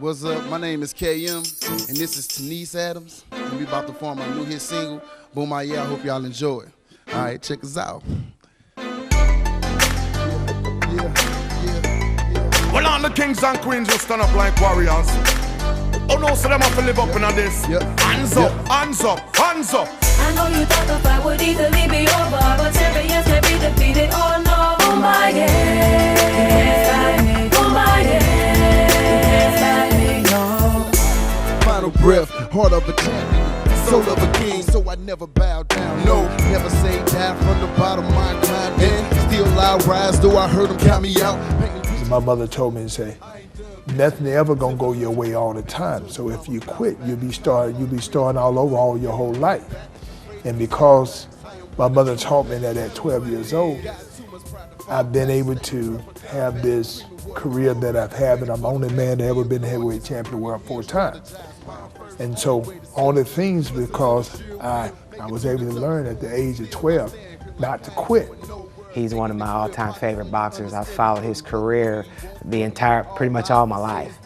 What's up? My name is KM, and this is Denise Adams, and we about to form a new hit single, Bomaye. I hope y'all enjoy it. All right, check us out. Well, all the kings and queens will stand up like warriors. Oh no, so them have to live up in this. Hands up, hands up, hands up. I know you thought the fight would easily be over, but champions can be defeated. Oh no, Bomaye, Bomaye, no. Final breath, heart of a champion, soul of a king, so I never bow down. No, never say die from the bottom of my climb. And still I rise, though I heard them count me out. My mother told me to say, nothing ever gonna go your way all the time. So if you quit, you'll be starting all over all your whole life. And because my mother taught me that at 12 years old, I've been able to have this career that I've had, and I'm the only man that ever been heavyweight champion of the world 4 times. And so all the things because I was able to learn at the age of 12 not to quit. He's one of my all-time favorite boxers. I've followed his career pretty much all my life.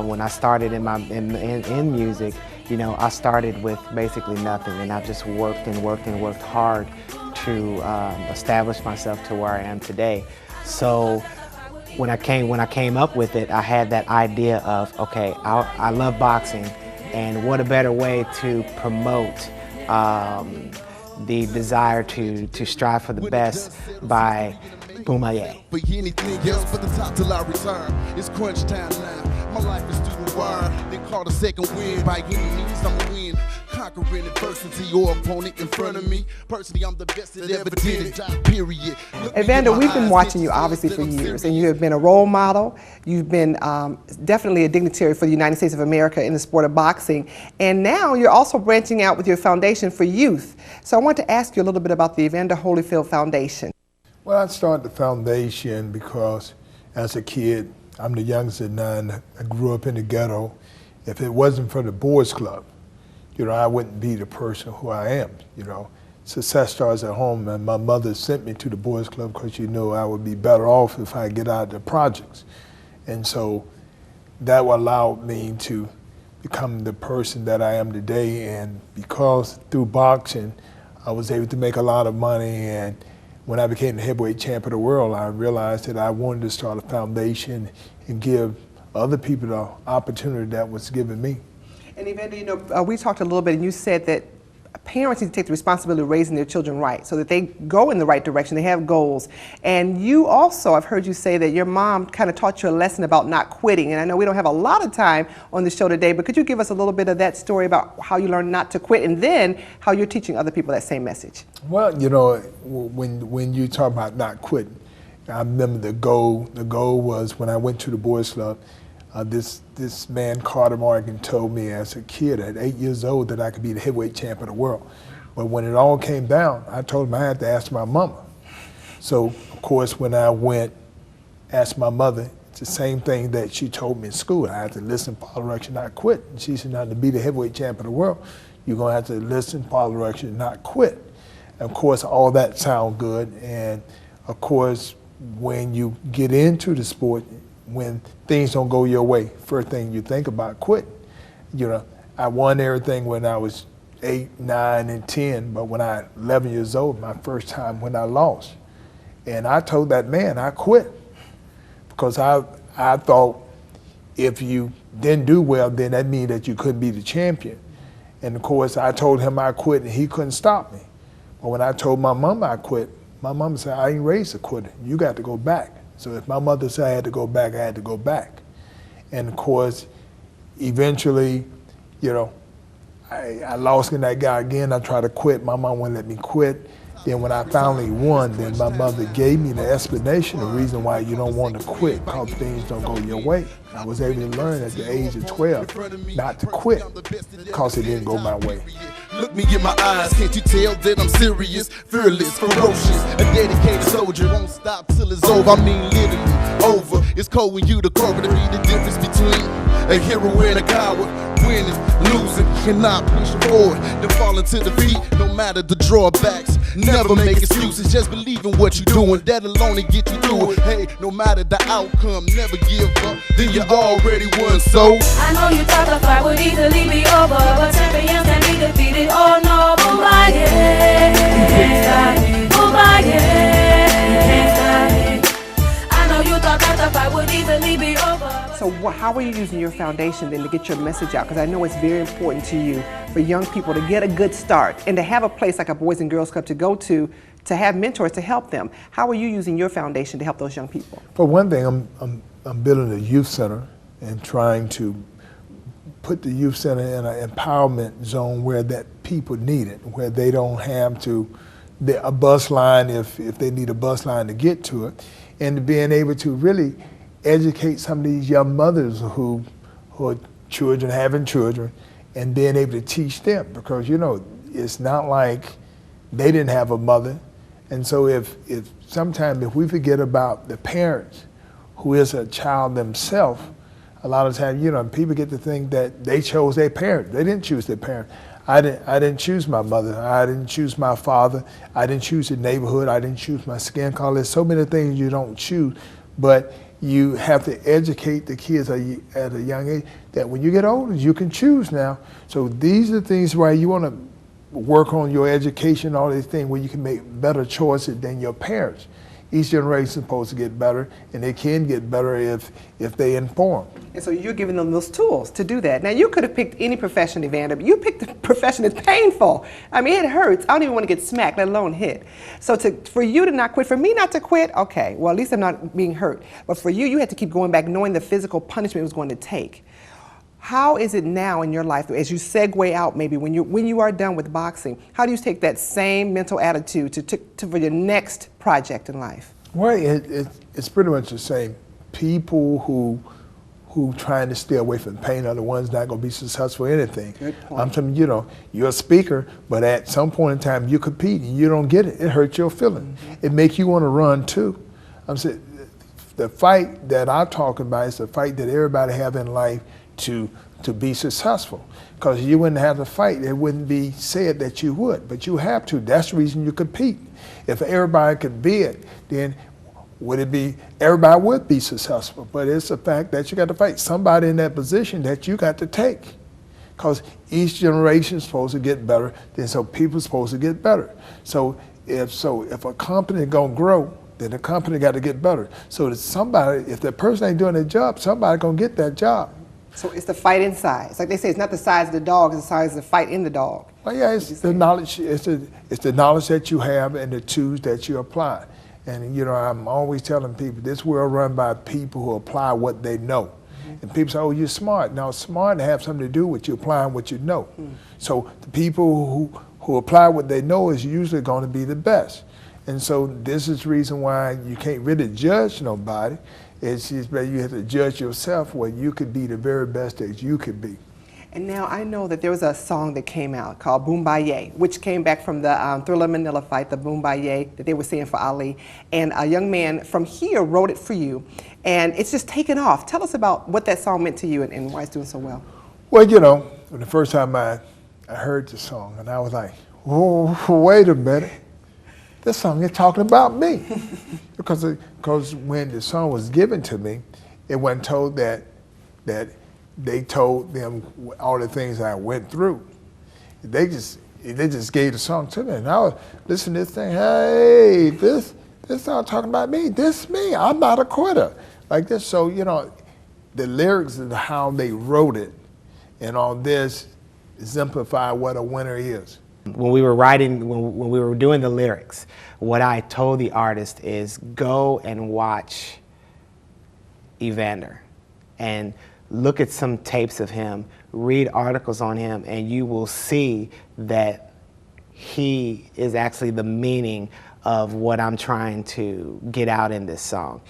When I started in music, you know, I started with basically nothing, and I've just worked and worked and worked hard to establish myself to where I am today. So when I came up with it, I had that idea of, okay, I love boxing, and what a better way to promote the desire to strive for the best by Bomaye. For anything else but the top till I return. It's crunch time now. My life is through the wire. They call the second win. By any means I'm a win. Conquering adversity, your opponent in front of me. Personally, I'm the best that ever did it. Period. Evander, we've been watching you obviously for years, and you have been a role model. You've been definitely a dignitary for the United States of America in the sport of boxing. And now you're also branching out with your foundation for youth. So I want to ask you a little bit about the Evander Holyfield Foundation. Well, I started the foundation because as a kid, I'm the youngest of 9. I grew up in the ghetto. If it wasn't for the boys club, you know, I wouldn't be the person who I am, you know. Success starts at home, and my mother sent me to the boys club because she knew I would be better off if I get out of the projects. And so that allowed me to become the person that I am today. And because through boxing, I was able to make a lot of money, and when I became the heavyweight champion of the world, I realized that I wanted to start a foundation and give other people the opportunity that was given me. And Evander, you know, we talked a little bit, and you said that parents need to take the responsibility of raising their children right so that they go in the right direction, they have goals. And you also, I've heard you say that your mom kind of taught you a lesson about not quitting. And I know we don't have a lot of time on the show today, but could you give us a little bit of that story about how you learned not to quit, and then how you're teaching other people that same message? Well, you know, when you talk about not quitting, I remember the goal was when I went to the boys club, this man, Carter Morgan, told me as a kid at 8 years old that I could be the heavyweight champion of the world. But when it all came down, I told him I had to ask my mama. So, of course, when I went, asked my mother, it's the same thing that she told me in school. I had to listen, follow direction, not quit. And she said, now to be the heavyweight champion of the world, you're going to have to listen, follow direction, not quit. And of course, all that sound good. And of course, when you get into the sport, when things don't go your way, first thing you think about quitting. You know, I won everything when I was 8, 9, and 10, but when I was 11 years old, my first time when I lost. And I told that man I quit because I thought if you didn't do well, then that means that you couldn't be the champion. And of course, I told him I quit and he couldn't stop me. But when I told my mom I quit, my mom said, I ain't raised a quitter. You got to go back. So if my mother said I had to go back, I had to go back. And of course, eventually, you know, I lost in that guy again. I tried to quit. My mom wouldn't let me quit. Then when I finally won, then my mother gave me the explanation, the reason why you don't want to quit, because things don't go your way. I was able to learn at the age of 12 not to quit, because it didn't go my way. Look me in my eyes, can't you tell that I'm serious, fearless, ferocious, a dedicated soldier, won't stop till it's over. I mean literally over. It's cold when you the corporate, to be the difference between a hero and a coward. Winning, losing, cannot push forward, then falling to defeat, no matter the drawbacks. Never make excuses, just believe in what you're doing. That alone will get you through it. Hey, no matter the outcome, never give up, then you already won. So I know you thought the fight would easily be over, but champions can be defeated. Oh no, Bomaye, you can't stop it. Bomaye, you can't stop it. I know you thought that the fight would easily be over. So how are you using your foundation then to get your message out? Because I know it's very important to you for young people to get a good start and to have a place like a Boys and Girls Club to go to have mentors to help them. How are you using your foundation to help those young people? For one thing, I'm building a youth center and trying to put the youth center in an empowerment zone where that people need it, where they don't have to, a bus line if they need a bus line to get to it, and being able to really educate some of these young mothers who are children, having children, and being able to teach them, because it's not like they didn't have a mother. And so if sometimes if we forget about the parents who is a child themselves, a lot of times, people get to think that they chose their parents. They didn't choose their parents. I didn't choose my mother. I didn't choose my father. I didn't choose the neighborhood. I didn't choose my skin color. There's so many things you don't choose, but you have to educate the kids at a young age that when you get older, you can choose now. So these are things where you want to work on your education, all these things where you can make better choices than your parents. Each generation is supposed to get better, and they can get better if they inform. And so you're giving them those tools to do that. Now you could have picked any profession, Evander, but you picked a profession that's painful. I mean, it hurts. I don't even want to get smacked, let alone hit. So for you to not quit, for me not to quit, okay, well at least I'm not being hurt. But for you, you had to keep going back knowing the physical punishment it was going to take. How is it now in your life, as you segue out maybe, when you are done with boxing, how do you take that same mental attitude for your next project in life? Well, it's pretty much the same. People who trying to stay away from pain are the ones not going to be successful in anything. Good point. I'm telling you, you're a speaker, but at some point in time you compete and you don't get it. It hurts your feelings. Mm-hmm. It makes you want to run too. I'm saying the fight that I'm talking about is the fight that everybody have in life to be successful. Because you wouldn't have to fight, it wouldn't be said that you would, but you have to. That's the reason you compete. If everybody could be it, then would it be, everybody would be successful. But it's the fact that you got to fight somebody in that position that you got to take. Because each generation is supposed to get better, then so people are supposed to get better. So if a company gonna grow, then the company got to get better. So that somebody, if that person ain't doing their job, somebody gonna get that job. So it's the fight inside. It's like they say, it's not the size of the dog, it's the size of the fight in the dog. Well, yeah, it's the knowledge. It's the knowledge that you have and the tools that you apply. And I'm always telling people this world run by people who apply what they know. Mm-hmm. And people say, "Oh, you're smart." Now, smart have something to do with you applying what you know. Mm-hmm. So the people who apply what they know is usually going to be the best. And so this is the reason why you can't really judge nobody. It's just that you have to judge yourself where you could be the very best that you could be. And now I know that there was a song that came out called Bomaye, which came back from the Thriller Manila fight, the Bomaye that they were saying for Ali. And a young man from here wrote it for you. And it's just taken off. Tell us about what that song meant to you and why it's doing so well. Well, the first time I heard the song, and I was like, "Oh, wait a minute. This song is talking about me." because when the song was given to me, it wasn't told that they told them all the things I went through. They just gave the song to me, and I was listening to this thing. Hey, this song talking about me. This me. I'm not a quitter. Like this. So the lyrics and how they wrote it, and all this exemplify what a winner is. When we were writing, when we were doing the lyrics, what I told the artist is go and watch Evander and look at some tapes of him, read articles on him, and you will see that he is actually the meaning of what I'm trying to get out in this song.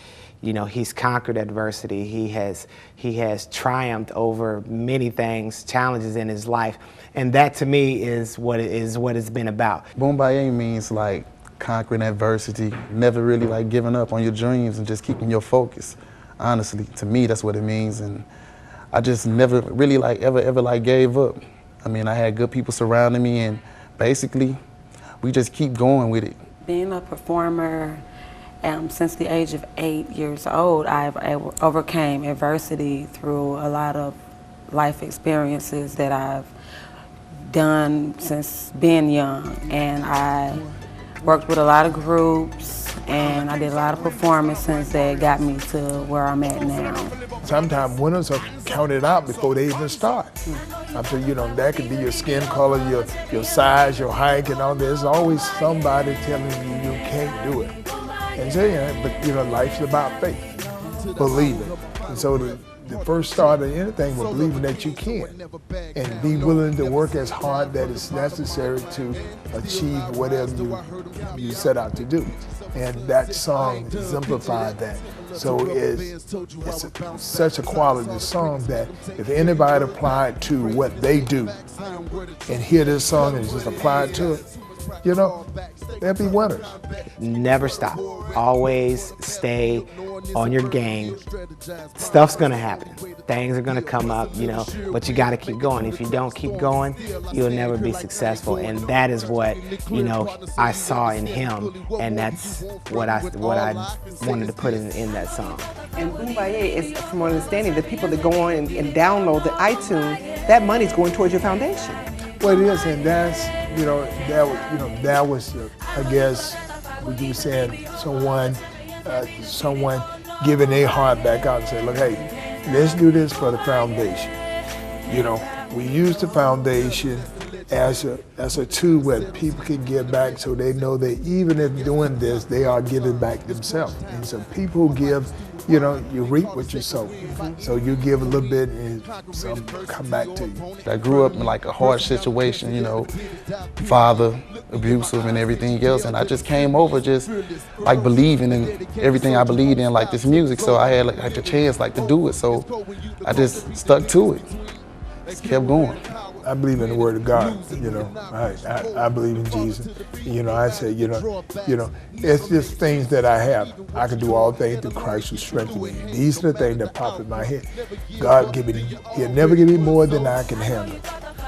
He's conquered adversity. He has triumphed over many things, challenges in his life, and that to me is what it's been about. Bomaye means like conquering adversity, never really like giving up on your dreams and just keeping your focus. Honestly, to me, that's what it means, and I just never really like ever like gave up. I mean, I had good people surrounding me, and basically, we just keep going with it. Being a performer, since the age of 8 years old, I've overcame adversity through a lot of life experiences that I've done since being young. And I worked with a lot of groups, and I did a lot of performances that got me to where I'm at now. Sometimes winners are counted out before they even start. I'm sure, you know, that could be your skin color, your size, your height, and all. There's always somebody telling you you can't do it. And so, yeah, but you know, life's about faith, believing. And so the first start of anything was believing that you can, and be willing to work as hard that is necessary to achieve whatever you set out to do. And that song exemplified that. So it's such a quality song that if anybody applied to what they do and hear this song and just apply it to it, you know, they'll be winners. Never stop. Always stay on your game. Stuff's gonna happen. Things are gonna come up, you know, but you gotta keep going. If you don't keep going, you'll never be successful. And that is what, you know, I saw in him, and that's what I wanted to put in that song. And Bomaye is, from my understanding, the people that go on and download the iTunes, that money's going towards your foundation. Well, it is, and that's, that was, I guess, what you were saying, someone giving their heart back out and say, look, hey, let's do this for the foundation. You know, we use the foundation as a tool where people can give back, so they know that even if doing this, they are giving back themselves. And so people who give, you know, you reap what you sow. So you give a little bit and some come back to you. I grew up in like a hard situation, you know, father, abusive and everything else, and I just came over just like believing in everything I believed in, like this music, so I had like the chance like to do it, so I just stuck to it, just kept going. I believe in the Word of God, you know. I believe in Jesus. You know, I say, you know, it's just things that I have. I can do all things through Christ who strengthens me. These are the things that pop in my head. God give me, He'll never give me more than I can handle.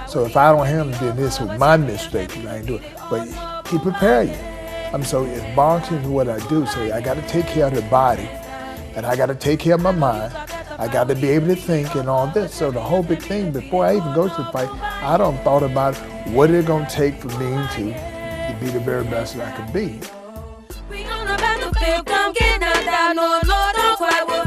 So if I don't handle it, then this is my mistake, and I ain't do it. But He prepare you. So it's boxing is what I do. So I got to take care of the body, and I got to take care of my mind. I got to be able to think and all this. So the whole big thing, before I even go to the fight, I done thought about what it's going to take for me to be the very best that I can be. We on the battlefield, come get knocked down, no, don't try, we'll